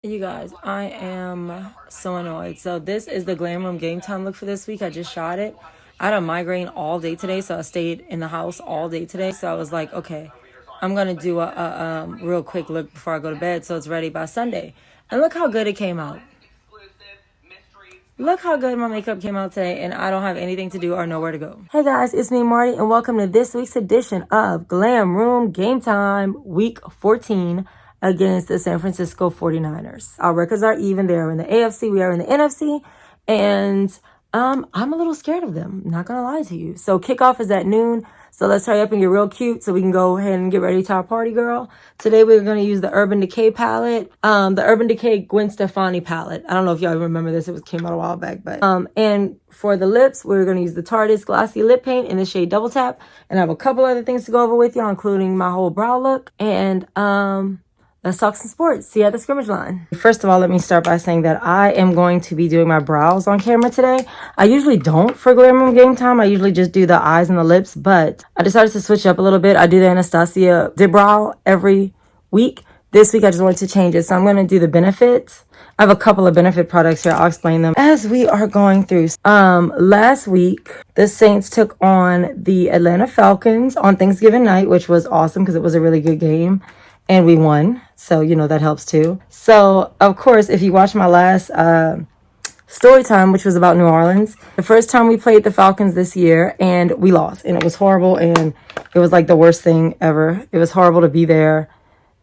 You guys, I am so annoyed. So this is the Glamroom Gametime look for this week. I just shot it. I had a migraine all day today, so I stayed in the house all day today. So I was like, okay, I'm gonna do a real quick look before I go to bed, so it's ready by Sunday. And look how good it came out. Look how good my makeup came out today, and I don't have anything to do or nowhere to go. Hey guys, it's me, Marty, and welcome to this week's edition of Glamroom Gametime Week 14 against the San Francisco 49ers. Our records are even. They are in the AFC, we are in the NFC, and I'm a little scared of them, not gonna lie to you. So kickoff is at noon. So let's hurry up and get real cute so we can go ahead and get ready to our party, girl. Today we're going to use the Urban Decay palette, the Urban Decay Gwen Stefani palette. I don't know if y'all remember this. It came out a while back, but and for the lips, we're going to use the Tarteiest Glossy Lip Paint in the shade Double Tap. And I have a couple other things to go over with y'all, including my whole brow look. And let's talk some sports. See you at the scrimmage line. First of all, let me start by saying that I am going to be doing my brows on camera today. I usually don't for Glamroom Gametime. I usually just do the eyes and the lips, but I decided to switch up a little bit. I do the Anastasia dip brow every week. This week, I just wanted to change it. So I'm going to do the Benefit. I have a couple of Benefit products here. I'll explain them as we are going through. Last week, the Saints took on the Atlanta Falcons on Thanksgiving night, which was awesome because it was a really good game. And we won. So, you know, that helps too. So, of course, if you watch my last Storytime, which was about New Orleans, the first time we played the Falcons this year, and we lost. And it was horrible, and it was like the worst thing ever. It was horrible to be there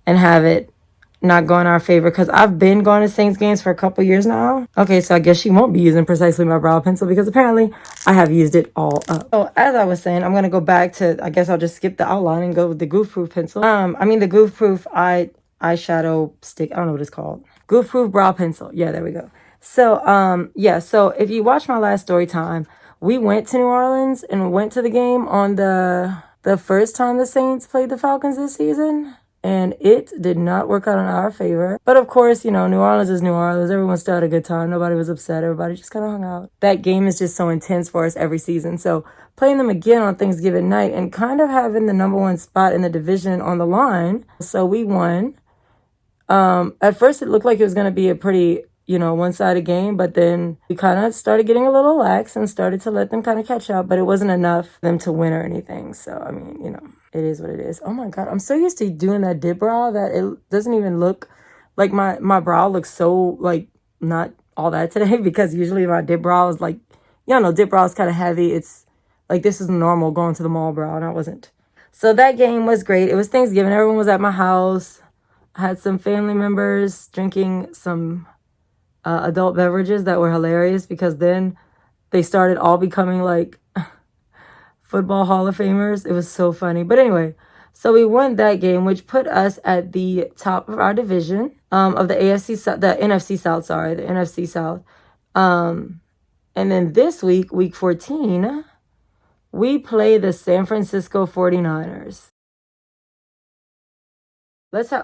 and have it not go in our favor, because I've been going to Saints games for a couple years now. Okay, so I guess she won't be using precisely my brow pencil, because apparently I have used it all up. So as I was saying, I'm going to go back to, I guess I'll just skip the outline and go with the Goof Proof pencil. The Goof Proof eyeshadow stick. I don't know what it's called. Goof Proof brow pencil. Yeah, there we go. So, yeah, so if you watch my last story time, we went to New Orleans and went to the game on the first time the Saints played the Falcons this season. And it did not work out in our favor. But of course, you know, New Orleans is New Orleans. Everyone still had a good time. Nobody was upset. Everybody just kind of hung out. That game is just so intense for us every season. So playing them again on Thanksgiving night and kind of having the #1 spot in the division on the line. So we won. At first, it looked like it was going to be a pretty, you know, one-sided game. But then we kind of started getting a little lax and started to let them kind of catch up. But it wasn't enough for them to win or anything. So, I mean, you know. It is what it is. Oh my God. I'm so used to doing that dip brow that it doesn't even look like my brow looks so like not all that today, because usually my dip brow is like, y'all know, dip brow is kind of heavy. It's like, this is normal going to the mall brow, and I wasn't. So that game was great. It was Thanksgiving. Everyone was at my house. I had some family members drinking some adult beverages that were hilarious, because then they started all becoming like football Hall of Famers. It was so funny. But anyway, so we won that game, which put us at the top of our division of the NFC South, the NFC South. And then this week, week 14, we play the San Francisco 49ers.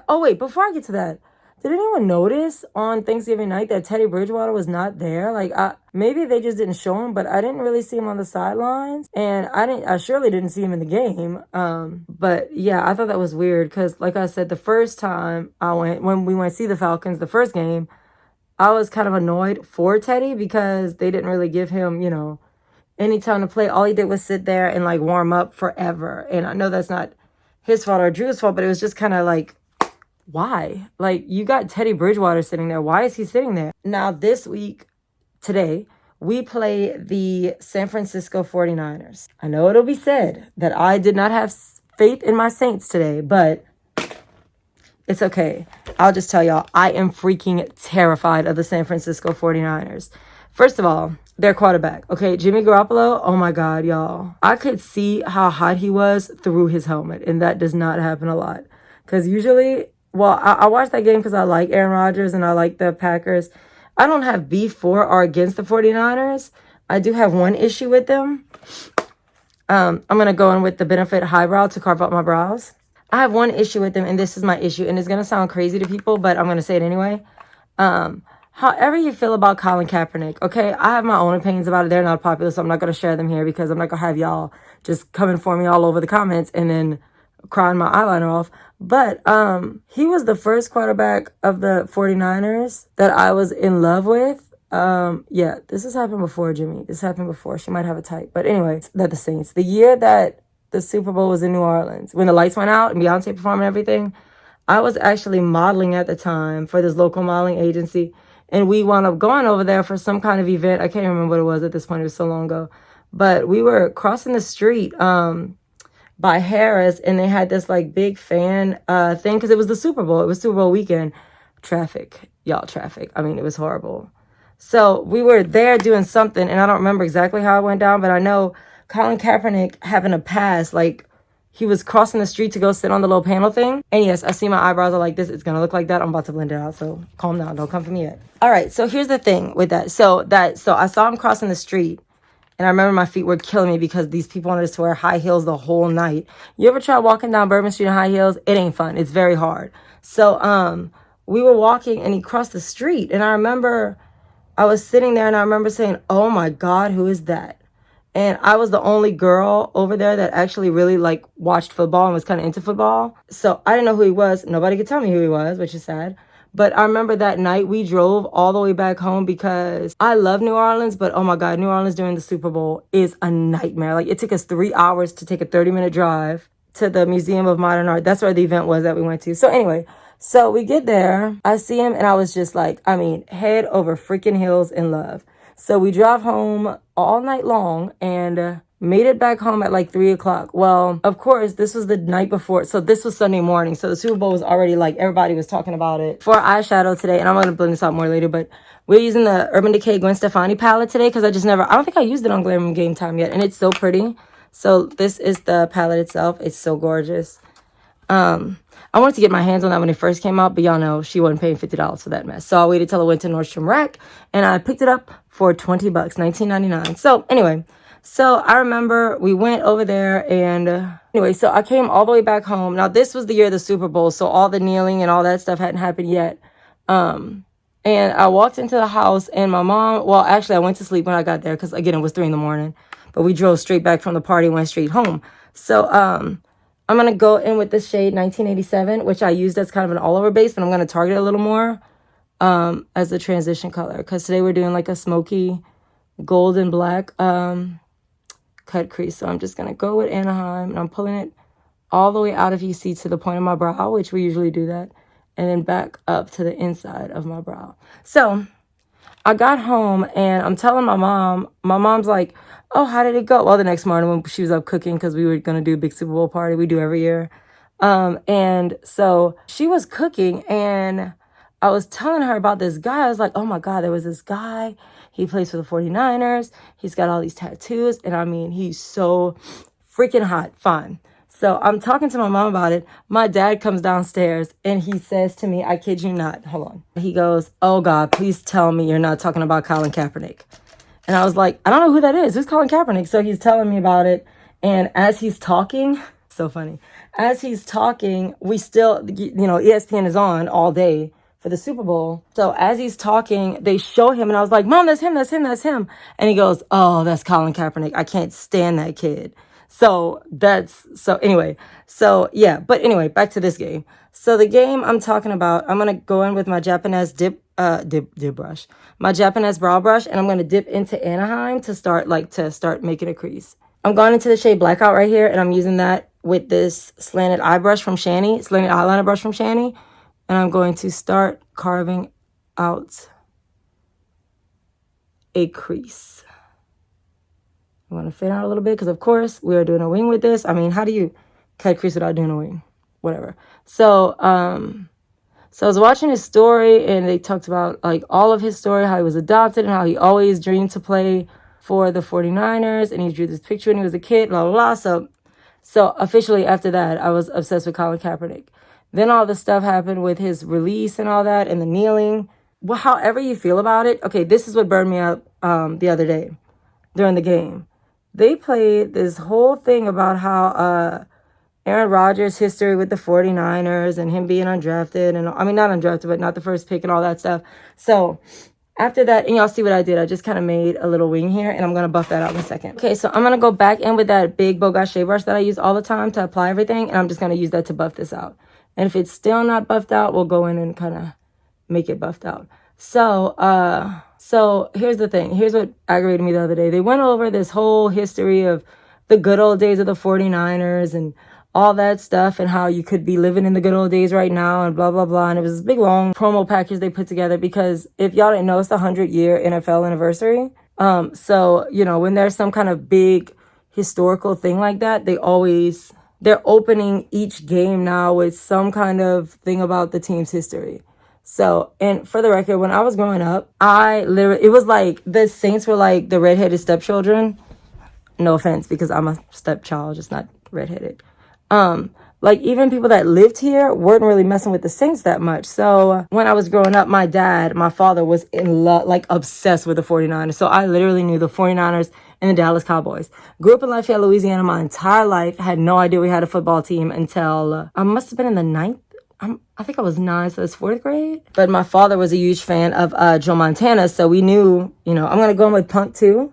Oh wait, before I get to that, did anyone notice on Thanksgiving night that Teddy Bridgewater was not there? Like, maybe they just didn't show him, but I didn't really see him on the sidelines, and I surely didn't see him in the game. But yeah, I thought that was weird, because like I said, the first time when we went to see the Falcons, the first game, I was kind of annoyed for Teddy, because they didn't really give him, you know, any time to play. All he did was sit there and like warm up forever. And I know that's not his fault or Drew's fault, but it was just kind of like, why? Like, you got Teddy Bridgewater sitting there. Why is he sitting there? Now, this week, today, we play the San Francisco 49ers. I know it'll be said that I did not have faith in my Saints today, but it's okay. I'll just tell y'all, I am freaking terrified of the San Francisco 49ers. First of all, their quarterback, okay, Jimmy Garoppolo, oh my God, y'all. I could see how hot he was through his helmet, and that does not happen a lot. Because usually, well, I watched that game because I like Aaron Rodgers and I like the Packers. I don't have beef for or against the 49ers. I do have one issue with them. I'm going to go in with the Benefit Highbrow to carve out my brows. I have one issue with them, and this is my issue, and it's going to sound crazy to people, but I'm going to say it anyway. However you feel about Colin Kaepernick, okay, I have my own opinions about it. They're not popular, so I'm not going to share them here, because I'm not going to have y'all just coming for me all over the comments and then crying my eyeliner off. But he was the first quarterback of the 49ers that I was in love with. Yeah, this has happened before, Jimmy. This happened before. She might have a type. But anyway, that the Saints. The year that the Super Bowl was in New Orleans, when the lights went out and Beyonce performed and everything, I was actually modeling at the time for this local modeling agency. And we wound up going over there for some kind of event. I can't remember what it was at this point. It was so long ago. But we were crossing the street by Harris, and they had this like big fan thing because it was the Super Bowl. It was Super Bowl weekend. Traffic. Y'all, traffic. I mean, it was horrible. So we were there doing something, and I don't remember exactly how it went down, but I know Colin Kaepernick having a pass, like he was crossing the street to go sit on the little panel thing. And yes, I see my eyebrows are like this. It's going to look like that. I'm about to blend it out. So calm down. Don't come for me yet. All right. So here's the thing with that. So I saw him crossing the street, and I remember my feet were killing me because these people wanted us to wear high heels the whole night. You ever try walking down Bourbon Street in high heels? It ain't fun. It's very hard. So we were walking, and he crossed the street. And I remember I was sitting there, and I remember saying, oh my God, who is that? And I was the only girl over there that actually really like watched football and was kind of into football. So I didn't know who he was. Nobody could tell me who he was, which is sad. But I remember that night we drove all the way back home because I love New Orleans, but oh my God, New Orleans during the Super Bowl is a nightmare. Like it took us 3 hours to take a 30-minute drive to the Museum of Modern Art. That's where the event was that we went to. So anyway, so we get there, I see him, and I was just like, I mean, head over freaking heels in love. So we drove home all night long and made it back home at like 3 o'clock. Well, of course, this was the night before. So this was Sunday morning. So the Super Bowl was already like, everybody was talking about it. For eyeshadow today, and I'm going to blend this out more later, but we're using the Urban Decay Gwen Stefani palette today because I don't think I used it on Glamroom Gametime yet. And it's so pretty. So this is the palette itself. It's so gorgeous. I wanted to get my hands on that when it first came out, but y'all know she wasn't paying $50 for that mess. So I waited till I went to Nordstrom Rack, and I picked it up for $20, $19.99. So anyway, so I remember we went over there, and anyway, so I came all the way back home. Now this was the year of the Super Bowl, so all the kneeling and all that stuff hadn't happened yet. And I walked into the house, and my mom, well, actually I went to sleep when I got there because again, it was 3 in the morning, but we drove straight back from the party and went straight home. So, I'm going to go in with this shade 1987, which I used as kind of an all-over base, but I'm going to target it a little more as a transition color. Because today we're doing like a smoky gold and black cut crease. So I'm just going to go with Anaheim, and I'm pulling it all the way out, if you see, to the point of my brow, which we usually do that, and then back up to the inside of my brow. So I got home, and I'm telling my mom's like, oh, how did it go? Well, the next morning when she was up cooking, because we were going to do a big Super Bowl party. We do every year. And so she was cooking, and I was telling her about this guy. I was like, oh my God, there was this guy. He plays for the 49ers. He's got all these tattoos. And I mean, he's so freaking hot. Fine. So I'm talking to my mom about it. My dad comes downstairs, and he says to me, I kid you not, hold on. He goes, oh God, please tell me you're not talking about Colin Kaepernick. And I was like, I don't know who that is. Who's Colin Kaepernick? So he's telling me about it. And as he's talking, so funny. As he's talking, we still, you know, ESPN is on all day for the Super Bowl. So as he's talking, they show him. And I was like, Mom, that's him, that's him, that's him. And he goes, oh, that's Colin Kaepernick. I can't stand that kid. So anyway, yeah. But anyway, back to this game. So the game I'm talking about, I'm going to go in with my Japanese dip brush, my Japanese brow brush, and I'm going to dip into Anaheim to start making a crease. I'm going into the shade Blackout right here, and I'm using that with this slanted eyeliner brush from Shani, and I'm going to start carving out a crease. I'm going to fit out a little bit because, of course, we are doing a wing with this. I mean, how do you cut crease without doing a wing? Whatever. So I was watching his story, and they talked about like all of his story, how he was adopted and how he always dreamed to play for the 49ers, and he drew this picture when he was a kid, blah, blah, blah. So officially after that, I was obsessed with Colin Kaepernick. Then all the stuff happened with his release and all that, and the kneeling. Well, however you feel about it. Okay, this is what burned me up the other day during the game. They played this whole thing about how Aaron Rodgers' history with the 49ers and him being undrafted, and I mean, not undrafted, but not the first pick and all that stuff. So after that, and y'all see what I did. I just kind of made a little wing here, and I'm going to buff that out in a second. Okay, so I'm going to go back in with that big Bogart shade brush that I use all the time to apply everything, and I'm just going to use that to buff this out. And if it's still not buffed out, we'll go in and kind of make it buffed out. So here's the thing. Here's what aggravated me the other day. They went over this whole history of the good old days of the 49ers and all that stuff and how you could be living in the good old days right now and blah, blah, blah. And it was this big, long promo package they put together because if y'all didn't know, it's the 100-year NFL anniversary. So, you know, when there's some kind of big historical thing like that, they're opening each game now with some kind of thing about the team's history. So, and for the record, when I was growing up, it was like the Saints were like the redheaded stepchildren. No offense, because I'm a stepchild, just not redheaded. Like even people that lived here weren't really messing with the Saints that much. So when I was growing up, my father was in love, like obsessed with the 49ers. So I literally knew the 49ers and the Dallas Cowboys. Grew up in Lafayette, Louisiana my entire life. Had no idea we had a football team until I must have been in the 9th. I think I was 9, so it's 4th grade. But my father was a huge fan of Joe Montana, so we knew, you know, I'm going to go in with Punk 2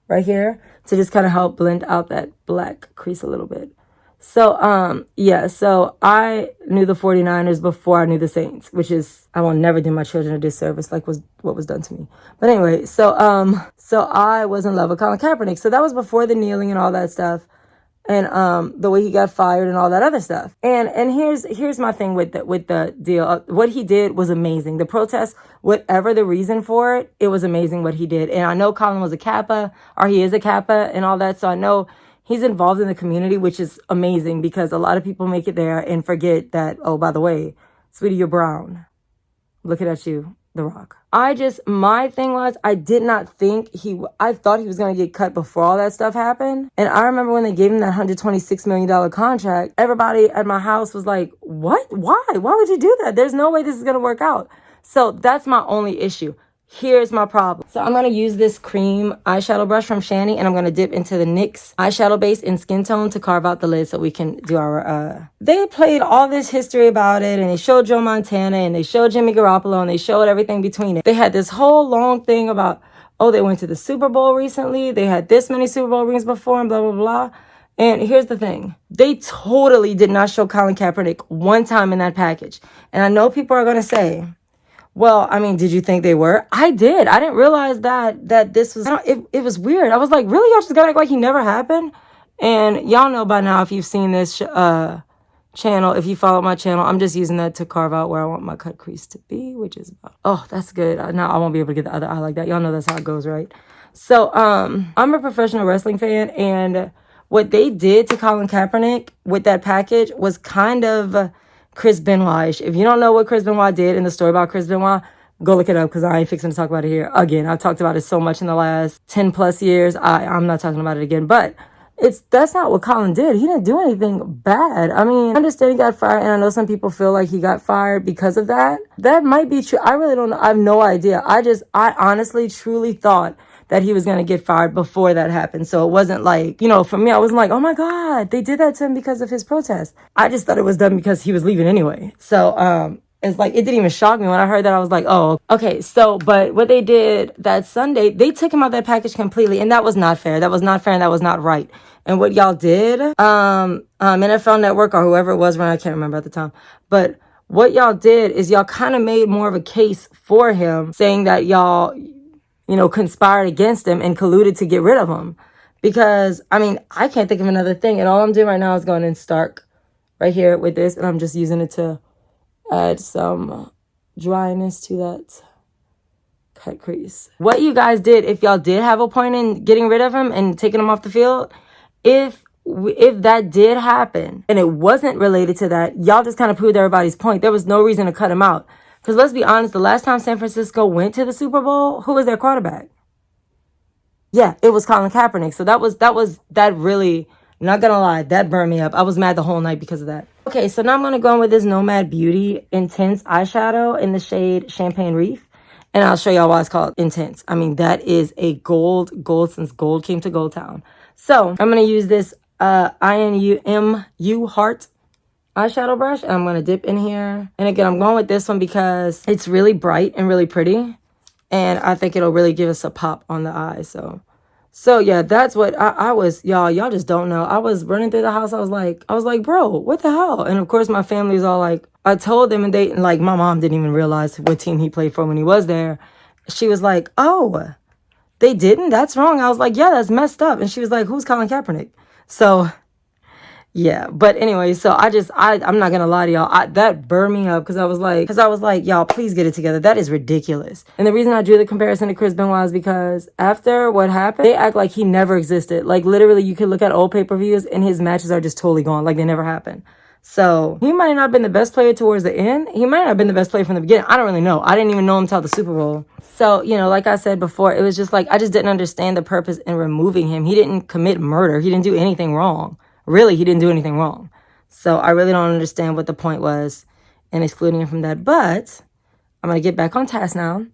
right here to just kind of help blend out that black crease a little bit. So, yeah, so I knew the 49ers before I knew the Saints, which is, I will never do my children a disservice like what was done to me. But anyway, so I was in love with Colin Kaepernick. So that was before the kneeling and all that stuff. And the way he got fired and all that other stuff. And here's my thing with the deal. What he did was amazing. The protest, whatever the reason for it, it was amazing what he did. And I know Colin was a Kappa, or he is a Kappa and all that. So I know he's involved in the community, which is amazing because a lot of people make it there and forget that, oh, by the way, sweetie, you're brown. Looking at you, The Rock. My thing was, I did not think I thought he was going to get cut before all that stuff happened. And I remember when they gave him that $126 million contract, everybody at my house was like, what? Why? Why would you do that? There's no way this is going to work out. So that's my only issue. Here's my problem. So I'm going to use this cream eyeshadow brush from Shani, and I'm going to dip into the NYX eyeshadow base in Skin Tone to carve out the lid so we can do our, they played all this history about it, and they showed Joe Montana, and they showed Jimmy Garoppolo, and they showed everything between it. They had this whole long thing about, oh, they went to the Super Bowl recently, they had this many Super Bowl rings before, and blah, blah, blah. And here's the thing. They totally did not show Colin Kaepernick one time in that package. And I know people are going to say, well, I mean, did you think they were? I did. I didn't realize that this was, it was weird. I was like, really? Y'all just gotta act like he never happened? And y'all know by now, if you've seen this channel, if you follow my channel, I'm just using that to carve out where I want my cut crease to be, which is about, oh, that's good. Now I won't be able to get the other eye like that. Y'all know that's how it goes, right? So, I'm a professional wrestling fan, and what they did to Colin Kaepernick with that package was kind of Chris Benoit. If you don't know what Chris Benoit did in the story about Chris Benoit, go look it up because I ain't fixing to talk about it here again. I've talked about it so much in the last 10 plus years. I'm not talking about it again, but that's not what Colin did. He didn't do anything bad. I mean, I understand he got fired, and I know some people feel like he got fired because of that. That might be true. I really don't know. I have no idea. I honestly, truly thought that he was going to get fired before that happened. So it wasn't like, you know, for me, I wasn't like, oh my God, they did that to him because of his protest. I just thought it was done because he was leaving anyway. So, it's like, it didn't even shock me when I heard that. I was like, oh, okay. So, but what they did that Sunday, they took him out of that package completely. And that was not fair. That was not fair. And that was not right. And what y'all did, NFL Network or whoever it was, I can't remember at the time, but what y'all did is y'all kind of made more of a case for him, saying that y'all, you know, conspired against him and colluded to get rid of him. Because, I mean, I can't think of another thing. And all I'm doing right now is going in Stark right here with this. And I'm just using it to add some dryness to that cut crease. What you guys did, if y'all did have a point in getting rid of him and taking him off the field, if that did happen and it wasn't related to that, y'all just kind of proved everybody's point. There was no reason to cut him out. Because let's be honest, the last time San Francisco went to the Super Bowl, who was their quarterback? Yeah, it was Colin Kaepernick. So that really, not gonna lie, that burned me up. I was mad the whole night because of that. Okay, so now I'm gonna go in with this Nomad Beauty Intense eyeshadow in the shade Champagne Reef. And I'll show y'all why it's called Intense. I mean, that is a gold since gold came to Gold Town. So I'm gonna use this INUMU Heart eyeshadow brush, and I'm going to dip in here. And again, I'm going with this one because it's really bright and really pretty, and I think it'll really give us a pop on the eye. So So yeah, that's what I was, y'all just don't know. I was running through the house. I was like, bro, what the hell? And of course my family was all like, I told them, and they, like, my mom didn't even realize what team he played for when he was there. She was like, oh, they didn't? That's wrong. I was like, yeah, that's messed up. And she was like, who's Colin Kaepernick? So yeah, but anyway, so I'm not gonna lie to y'all, that burned me up, because I was like, y'all, please get it together. That is ridiculous. And the reason I drew the comparison to Chris Benoit is because after what happened, they act like he never existed. Like, literally, you could look at old pay-per-views and his matches are just totally gone, like they never happened. So he might not have been the best player towards the end. He might not have been the best player from the beginning. I don't really know. I didn't even know him until the Super Bowl. So, you know, like I said before, it was just like, I just didn't understand the purpose in removing him. He didn't commit murder. He didn't do anything wrong. Really, he didn't do anything wrong. So I really don't understand what the point was in excluding him from that. But I'm going to get back on task now.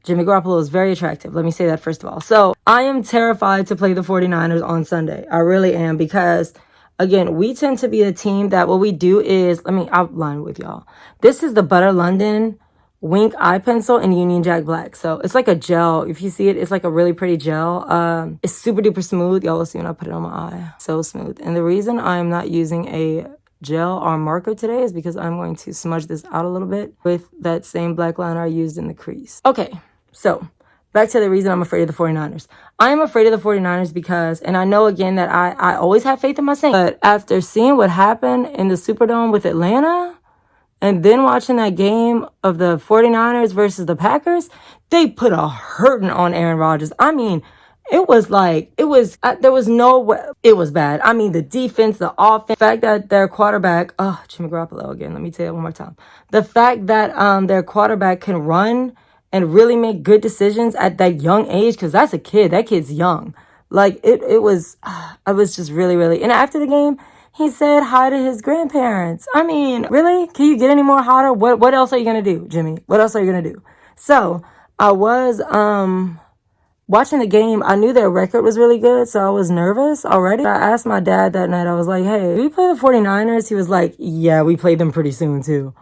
Jimmy Garoppolo is very attractive. Let me say that first of all. So I am terrified to play the 49ers on Sunday. I really am, because, again, we tend to be a team that what we do is, let me outline with y'all. This is the Butter London Wink Eye Pencil in Union Jack Black. So it's like a gel. If you see it, it's like a really pretty gel. It's super duper smooth. Y'all will see when I put it on my eye. So smooth. And the reason I'm not using a gel or marker today is because I'm going to smudge this out a little bit with that same black liner I used in the crease. Okay, so back to the reason I'm afraid of the 49ers. I am afraid of the 49ers because, and I know again that I always have faith in my Saints, but after seeing what happened in the Superdome with Atlanta, and then watching that game of the 49ers versus the Packers, they put a hurting on Aaron Rodgers. I mean, it was like, there was no way, it was bad. I mean, the defense, the offense, the fact that their quarterback, Jimmy Garoppolo again, let me tell you one more time. The fact that their quarterback can run and really make good decisions at that young age, because that's a kid, that kid's young. Like, I was just really, really, and after the game, he said hi to his grandparents. I mean, really? Can you get any more hotter? What else are you going to do, Jimmy? What else are you going to do? So I was watching the game. I knew their record was really good, so I was nervous already. I asked my dad that night. I was like, hey, do we play the 49ers? He was like, yeah, we played them pretty soon too.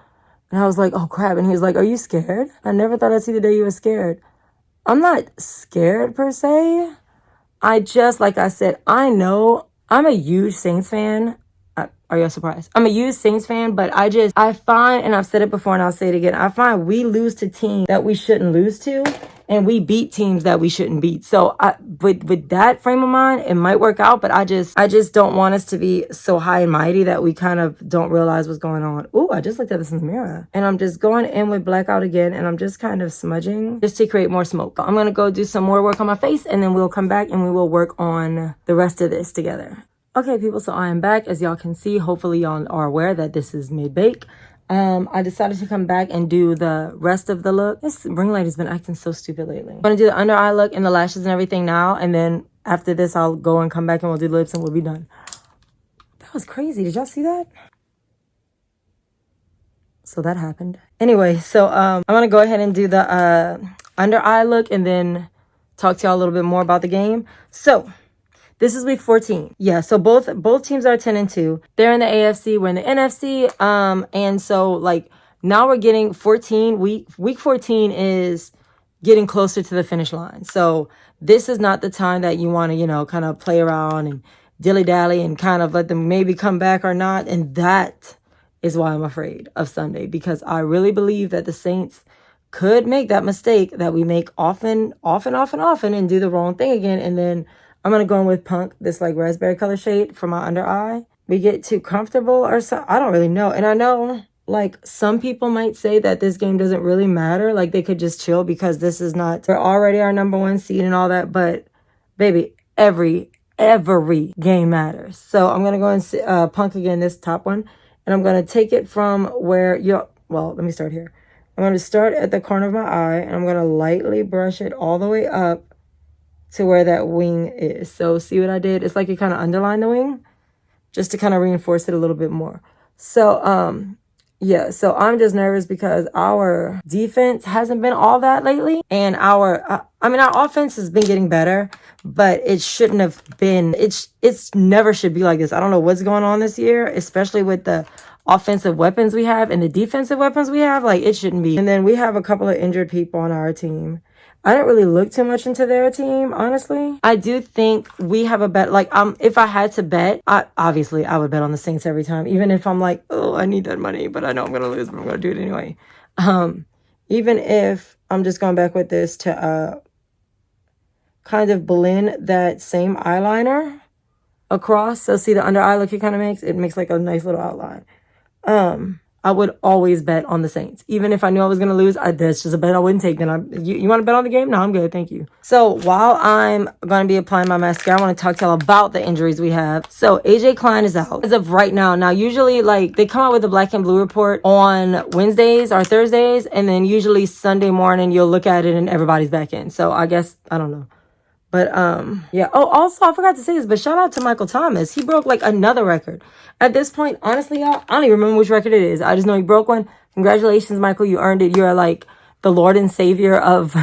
And I was like, oh crap. And he was like, are you scared? I never thought I'd see the day you were scared. I'm not scared per se. I just, like I said, I know I'm a huge Saints fan. Are y'all surprised? I'm a huge Saints fan, but I find, and I've said it before and I'll say it again, I find we lose to teams that we shouldn't lose to, and we beat teams that we shouldn't beat. So with that frame of mind, it might work out, but I just don't want us to be so high and mighty that we kind of don't realize what's going on. Ooh, I just looked at this in the mirror. And I'm just going in with blackout again, and I'm just kind of smudging just to create more smoke. I'm going to go do some more work on my face, and then we'll come back and we will work on the rest of this together. Okay, people, so I am back. As y'all can see, hopefully y'all are aware that this is mid-bake. I decided to come back and do the rest of the look. This ring light has been acting so stupid lately. I'm going to do the under eye look and the lashes and everything now. And then after this, I'll go and come back and we'll do the lips and we'll be done. That was crazy. Did y'all see that? So that happened. Anyway, so I'm going to go ahead and do the under eye look and then talk to y'all a little bit more about the game. So this is week 14. Yeah, so both teams are 10-2. They're in the AFC, we're in the NFC. And so like now we're getting 14. Week 14 is getting closer to the finish line. So this is not the time that you want to, you know, kind of play around and dilly-dally and kind of let them maybe come back or not. And that is why I'm afraid of Sunday, because I really believe that the Saints could make that mistake that we make often, and do the wrong thing again. And then I'm going to go in with Punk, this like raspberry color shade for my under eye. We get too comfortable or so. I don't really know. And I know like some people might say that this game doesn't really matter. Like they could just chill because this is not, we're already our #1 seed and all that. But baby, every game matters. So I'm going to go and Punk again, this top one. And I'm going to take it from where well, let me start here. I'm going to start at the corner of my eye and I'm going to lightly brush it all the way up to where that wing is. So see what I did? It's like you kind of underline the wing just to kind of reinforce it a little bit more. So, yeah, so I'm just nervous because our defense hasn't been all that lately. And our offense has been getting better, but it shouldn't have been, it's never should be like this. I don't know what's going on this year, especially with the offensive weapons we have and the defensive weapons we have, like, it shouldn't be. And then we have a couple of injured people on our team. I didn't really look too much into their team, honestly. I do think we have a bet. Like, if I had to bet, obviously I would bet on the Saints every time. Even if I'm like, oh, I need that money, but I know I'm going to lose, but I'm going to do it anyway. Even if I'm just going back with this to kind of blend that same eyeliner across. So see the under eye look it kind of makes? It makes like a nice little outline. I would always bet on the Saints. Even if I knew I was going to lose, that's just a bet I wouldn't take. Then you want to bet on the game? No, I'm good. Thank you. So while I'm going to be applying my mascara, I want to talk to y'all about the injuries we have. So AJ Klein is out as of right now. Now, usually, like, they come out with the black and blue report on Wednesdays or Thursdays. And then usually Sunday morning, you'll look at it and everybody's back in. So I guess, I don't know. But, yeah. Oh, also, I forgot to say this, but shout out to Michael Thomas. He broke, like, another record. At this point, honestly, y'all, I don't even remember which record it is. I just know he broke one. Congratulations, Michael. You earned it. You're, like, the Lord and Savior of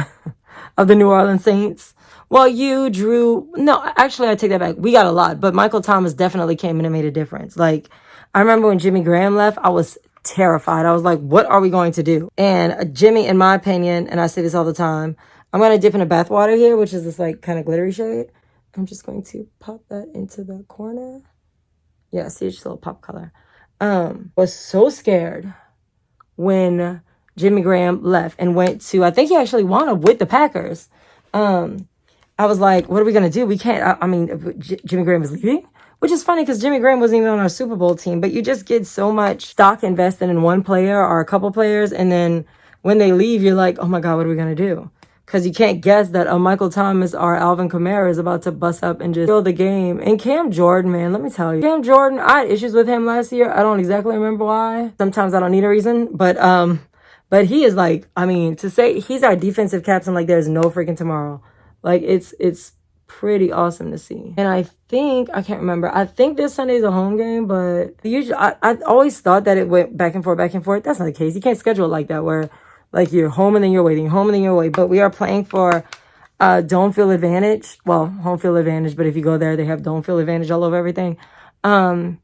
the New Orleans Saints. Well, you drew... No, actually, I take that back. We got a lot. But Michael Thomas definitely came in and made a difference. Like, I remember when Jimmy Graham left, I was terrified. I was like, what are we going to do? And Jimmy, in my opinion, and I say this all the time... I'm going to dip in a bath water here, which is this, like, kind of glittery shade. I'm just going to pop that into the corner. Yeah, see, it's just a little pop color. Was so scared when Jimmy Graham left and went to, I think he actually wound up with the Packers. I was like, what are we going to do? We can't, I mean, Jimmy Graham is leaving? Which is funny because Jimmy Graham wasn't even on our Super Bowl team. But you just get so much stock invested in one player or a couple players. And then when they leave, you're like, oh my God, what are we going to do? Because you can't guess that a Michael Thomas or Alvin Kamara is about to bust up and just kill the game. And Cam Jordan, man, let me tell you. Cam Jordan, I had issues with him last year. I don't exactly remember why. Sometimes I don't need a reason. But he is like, I mean, to say he's our defensive captain, like there's no freaking tomorrow. Like, it's pretty awesome to see. And I think, I can't remember. I think this Sunday is a home game, but usually I always thought that it went back and forth, back and forth. That's not the case. You can't schedule it like that where... like, you're home and then you're waiting, home and then you're away. But we are playing for dome field advantage. Well, home field advantage. But if you go there, they have dome field advantage all over everything. And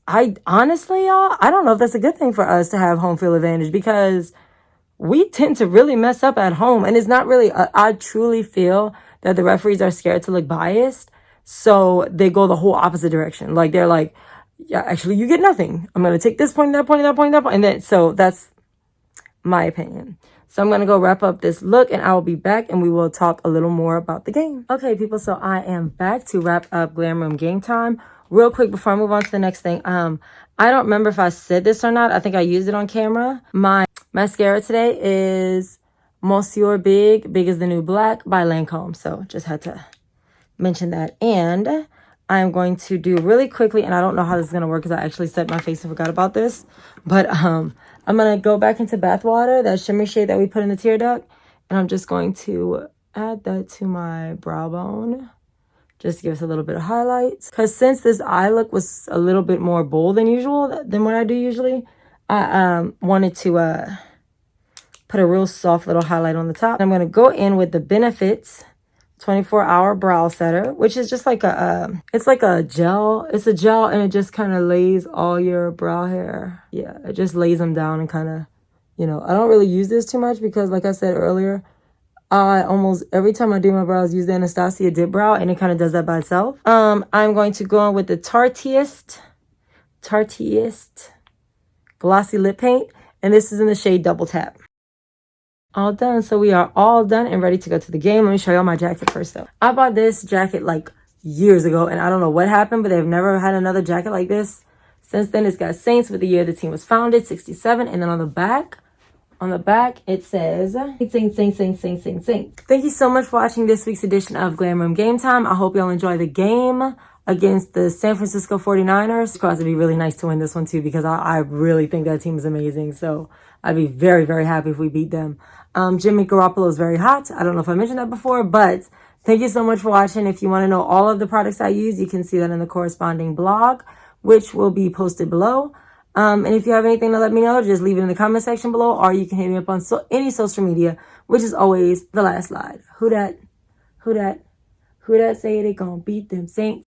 I honestly, y'all, I don't know if that's a good thing for us to have home field advantage. Because we tend to really mess up at home. And it's not really, I truly feel that the referees are scared to look biased. So they go the whole opposite direction. Like, they're like, yeah, actually, you get nothing. I'm going to take this point, that point, that point, that point. And then, so that's my opinion. So I'm going to go wrap up this look and I will be back and we will talk a little more about the game. Okay, people, so I am back to wrap up Glamroom Gametime. Real quick before I move on to the next thing. I don't remember if I said this or not. I think I used it on camera. My mascara today is Monseiur Big is the New Black by Lancome. So just had to mention that. And I'm going to do really quickly, and I don't know how this is going to work because I actually set my face and forgot about this. But I'm going to go back into bath water, that shimmery shade that we put in the tear duct. And I'm just going to add that to my brow bone. Just to give us a little bit of highlights. Because since this eye look was a little bit more bold than usual, than what I do usually, I wanted to put a real soft little highlight on the top. I'm going to go in with the Benefits 24-hour brow setter, which is just like it's like a gel. It's a gel and it just kind of lays all your brow hair. Yeah, it just lays them down and kind of, you know, I don't really use this too much because like I said earlier, I almost every time I do my brows use the Anastasia Dip Brow and it kind of does that by itself. I'm going to go in with the Tarteiest Glossy Lip Paint, and this is in the shade Double Tap. All done. So we are all done and ready to go to the game. Let me show y'all my jacket first though. I bought this jacket like years ago and I don't know what happened, but they've never had another jacket like this. Since then, it's got Saints with the year the team was founded, 67. And then on the back, it says, sing, sing, sing, sing, sing, sing. Thank you so much for watching this week's edition of Glamroom Gametime. I hope y'all enjoy the game against the San Francisco 49ers. Of course, it'd be really nice to win this one too because I really think that team is amazing. So I'd be very, very happy if we beat them. Jimmy Garoppolo is very hot. I don't know if I mentioned that before, but thank you so much for watching. If you want to know all of the products I use, you can see that in the corresponding blog, which will be posted below. And if you have anything to let me know, just leave it in the comment section below, or you can hit me up on any social media, which is always the last slide. Who that say they gonna beat them Saints?